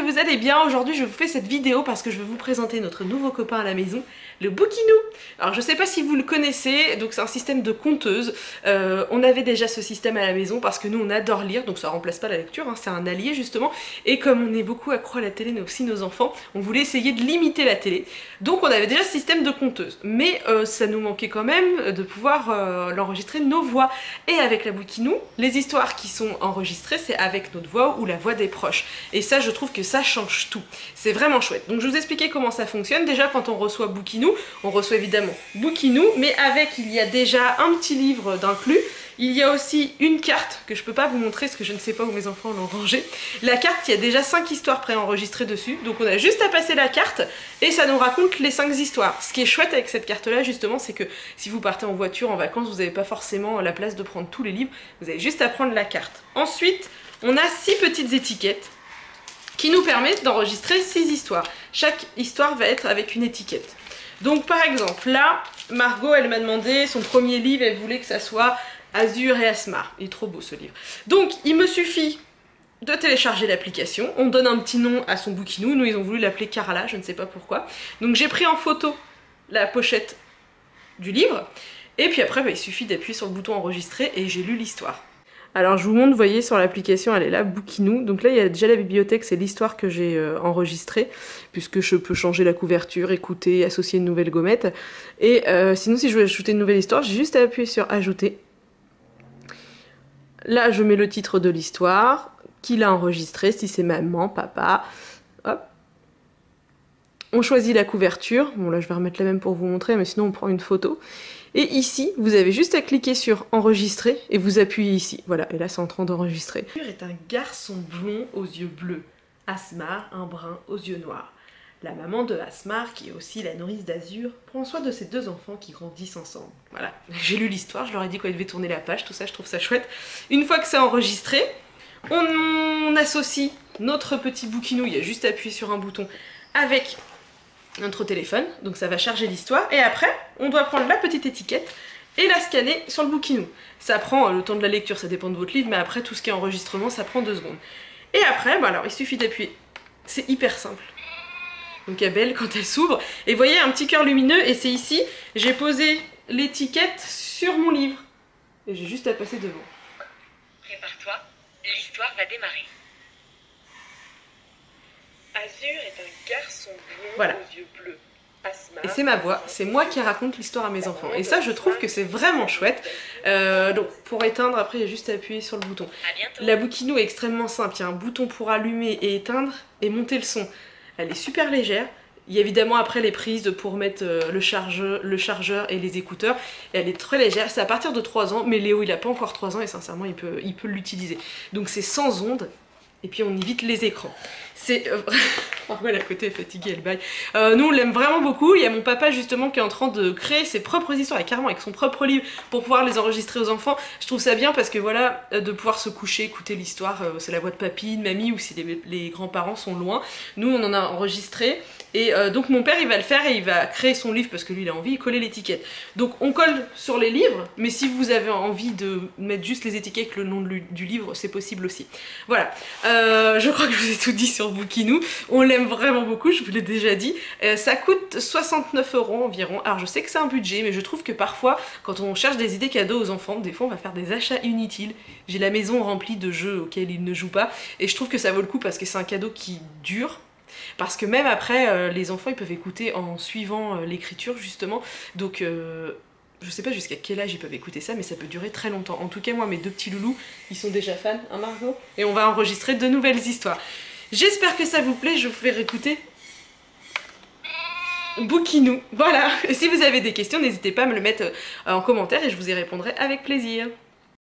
vous allez bien. Aujourd'hui je vous fais cette vidéo parce que je vais vous présenter notre nouveau copain à la maison, le Bookinou. Alors je sais pas si vous le connaissez, donc c'est un système de conteuse. On avait déjà ce système à la maison parce que nous on adore lire, donc ça remplace pas la lecture, hein, c'est un allié justement. Et comme on est beaucoup accro à la télé, mais aussi nos enfants, on voulait essayer de limiter la télé. Donc on avait déjà ce système de conteuse, mais ça nous manquait quand même de pouvoir l'enregistrer nos voix. Et avec la Bookinou, les histoires qui sont enregistrées, c'est avec notre voix ou la voix des proches. Et ça, je trouve que ça change tout. C'est vraiment chouette. Donc je vais vous expliquer comment ça fonctionne. Déjà, quand on reçoit Bookinou, on reçoit évidemment Bookinou, mais avec, il y a déjà un petit livre d'inclus. Il y a aussi une carte que je peux pas vous montrer parce que je ne sais pas où mes enfants l'ont rangée. La carte, il y a déjà 5 histoires préenregistrées dessus. Donc on a juste à passer la carte et ça nous raconte les 5 histoires. Ce qui est chouette avec cette carte-là, justement, c'est que si vous partez en voiture, en vacances, vous n'avez pas forcément la place de prendre tous les livres. Vous avez juste à prendre la carte. Ensuite, on a 6 petites étiquettes qui nous permettent d'enregistrer 6 histoires. Chaque histoire va être avec une étiquette. Donc par exemple, là, Margot, elle m'a demandé son premier livre, elle voulait que ça soit Azur et Asmar. Il est trop beau ce livre. Donc il me suffit de télécharger l'application, on donne un petit nom à son Bookinou, nous ils ont voulu l'appeler Carla, je ne sais pas pourquoi. Donc j'ai pris en photo la pochette du livre, et puis après bah, il suffit d'appuyer sur le bouton enregistrer et j'ai lu l'histoire. Alors je vous montre, vous voyez sur l'application elle est là, Bookinou, donc là il y a déjà la bibliothèque, c'est l'histoire que j'ai enregistrée, puisque je peux changer la couverture, écouter, associer une nouvelle gommette, et sinon si je veux ajouter une nouvelle histoire, j'ai juste à appuyer sur ajouter. Là je mets le titre de l'histoire, qui l'a enregistré, si c'est maman, papa, hop. On choisit la couverture, bon là je vais remettre la même pour vous montrer, mais sinon on prend une photo. Et ici, vous avez juste à cliquer sur enregistrer et vous appuyez ici. Voilà, et là c'est en train d'enregistrer. Azur est un garçon blond aux yeux bleus. Asmar, un brun aux yeux noirs. La maman de Asmar, qui est aussi la nourrice d'Azur, prend soin de ses 2 enfants qui grandissent ensemble. Voilà, j'ai lu l'histoire, je leur ai dit quand ils devaient tourner la page, tout ça, je trouve ça chouette. Une fois que c'est enregistré, on associe notre petit Bookinou, il y a juste à appuyer sur un bouton, avec notre téléphone, donc ça va charger l'histoire, et après on doit prendre la petite étiquette et la scanner sur le Bookinou. Ça prend le temps de la lecture, ça dépend de votre livre, mais après tout ce qui est enregistrement ça prend 2 secondes. Et après, bah alors il suffit d'appuyer, c'est hyper simple. Donc il y a Belle quand elle s'ouvre, et vous voyez un petit cœur lumineux, et c'est ici, j'ai posé l'étiquette sur mon livre, et j'ai juste à passer devant. Prépare-toi, l'histoire va démarrer. Azur est un garçon blond voilà. aux yeux bleus. Asmar, et c'est ma voix, c'est moi qui raconte l'histoire à mes enfants. Et ça, je trouve que c'est vraiment chouette. Donc, pour éteindre, après, il y a juste à appuyer sur le bouton. La Bookinou est extrêmement simple. Il y a un bouton pour allumer et éteindre et monter le son. Elle est super légère. Il y a évidemment après les prises pour mettre le chargeur et les écouteurs. Et elle est très légère. C'est à partir de 3 ans, mais Léo, il n'a pas encore 3 ans et sincèrement, il peut l'utiliser. Donc, c'est sans ondes. Et puis on évite les écrans. C'est... elle à côté est fatiguée, elle baille. Nous on l'aime vraiment beaucoup. Il y a mon papa justement qui est en train de créer ses propres histoires, et carrément avec son propre livre, pour pouvoir les enregistrer aux enfants. Je trouve ça bien parce que voilà, de pouvoir se coucher, écouter l'histoire, c'est la voix de papy, de mamie, ou si les grands-parents sont loin. Nous on en a enregistré. Et donc mon père il va le faire et il va créer son livre parce que lui il a envie, il coller l'étiquette. Donc on colle sur les livres, mais si vous avez envie de mettre juste les étiquettes, le nom du livre, c'est possible aussi. Voilà, je crois que je vous ai tout dit sur Bookinou. On l'aime vraiment beaucoup, je vous l'ai déjà dit. Ça coûte 69 € environ. Alors je sais que c'est un budget, mais je trouve que parfois quand on cherche des idées cadeaux aux enfants, des fois on va faire des achats inutiles. J'ai la maison remplie de jeux auxquels ils ne jouent pas et je trouve que ça vaut le coup parce que c'est un cadeau qui dure. Parce que même après, les enfants ils peuvent écouter en suivant l'écriture justement, donc je sais pas jusqu'à quel âge ils peuvent écouter ça, mais ça peut durer très longtemps. En tout cas moi mes 2 petits loulous, ils sont déjà fans, hein Margot? Et on va enregistrer de nouvelles histoires. J'espère que ça vous plaît, je vous fais écouter Bookinou. Voilà, et si vous avez des questions, n'hésitez pas à me le mettre en commentaire et je vous y répondrai avec plaisir.